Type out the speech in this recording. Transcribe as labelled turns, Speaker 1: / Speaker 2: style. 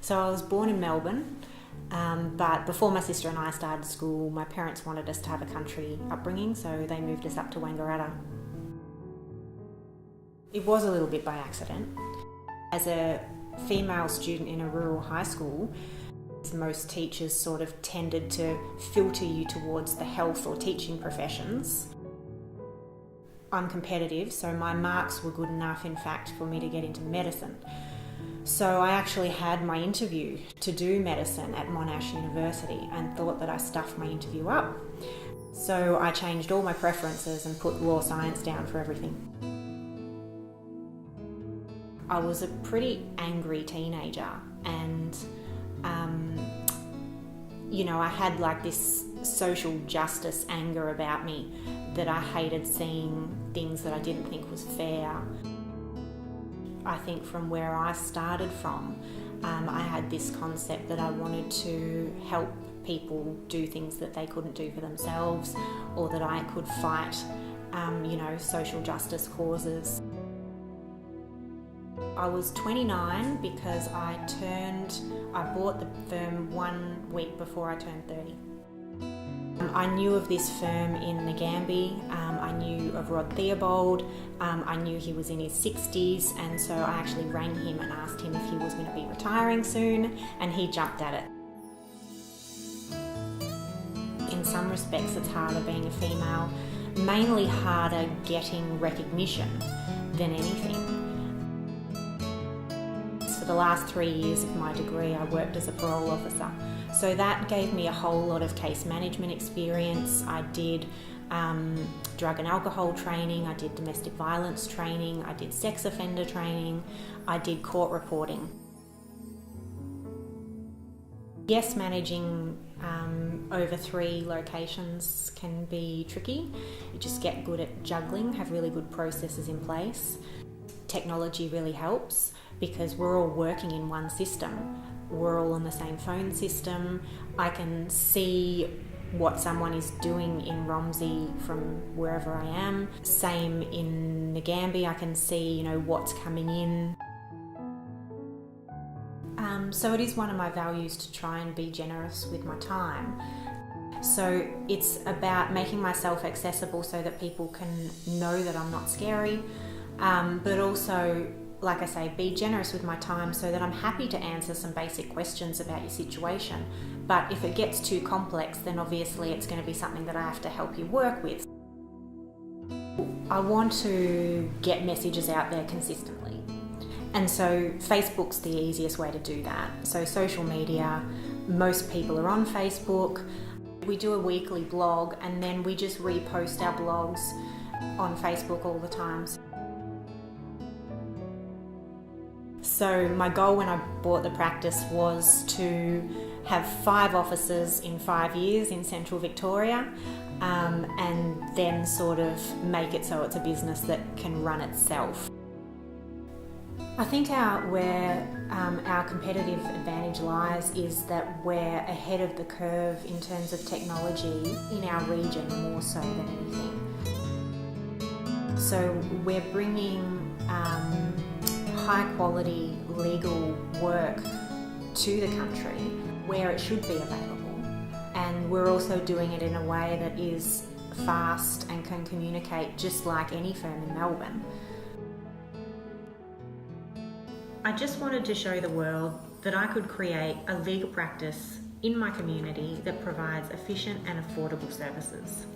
Speaker 1: So I was born in Melbourne, but before my sister and I started school, my parents wanted us to have a country upbringing, so they moved us up to Wangaratta. It was a little bit by accident. As a female student in a rural high school, most teachers sort of tended to filter you towards the health or teaching professions. I'm competitive, so my marks were good enough, in fact, for me to get into medicine. So I actually had my interview to do medicine at Monash University and thought that I stuffed my interview up. So I changed all my preferences and put law science down for everything. I was a pretty angry teenager, and I had like this social justice anger about me that I hated seeing things that I didn't think was fair. I think from where I started from, I had this concept that I wanted to help people do things that they couldn't do for themselves, or that I could fight, social justice causes. I was 29 because I bought the firm 1 week before I turned 30. I knew of this firm in Ngambie, I knew of Rod Theobald, I knew he was in his 60s, and so I actually rang him and asked him if he was going to be retiring soon, and he jumped at it. In some respects it's harder being a female, mainly harder getting recognition than anything. For the last 3 years of my degree, I worked as a parole officer. So that gave me a whole lot of case management experience. I did drug and alcohol training, I did domestic violence training, I did sex offender training, I did court reporting. Yes, managing over 3 locations can be tricky. You just get good at juggling, have really good processes in place. Technology really helps because we're all working in one system. We're all on the same phone system. I can see what someone is doing in Romsey from wherever I am. Same in Ngambie, I can see, what's coming in. So it is one of my values to try and be generous with my time. So it's about making myself accessible so that people can know that I'm not scary, but also, like I say, be generous with my time so that I'm happy to answer some basic questions about your situation. But if it gets too complex, then obviously it's going to be something that I have to help you work with. I want to get messages out there consistently. And so Facebook's the easiest way to do that. So social media, most people are on Facebook. We do a weekly blog and then we just repost our blogs on Facebook all the time. So my goal when I bought the practice was to have 5 offices in 5 years in central Victoria, and then sort of make it so it's a business that can run itself. I think where our competitive advantage lies is that we're ahead of the curve in terms of technology in our region more so than anything. So we're bringing high quality legal work to the country where it should be available, and we're also doing it in a way that is fast and can communicate just like any firm in Melbourne. I just wanted to show the world that I could create a legal practice in my community that provides efficient and affordable services.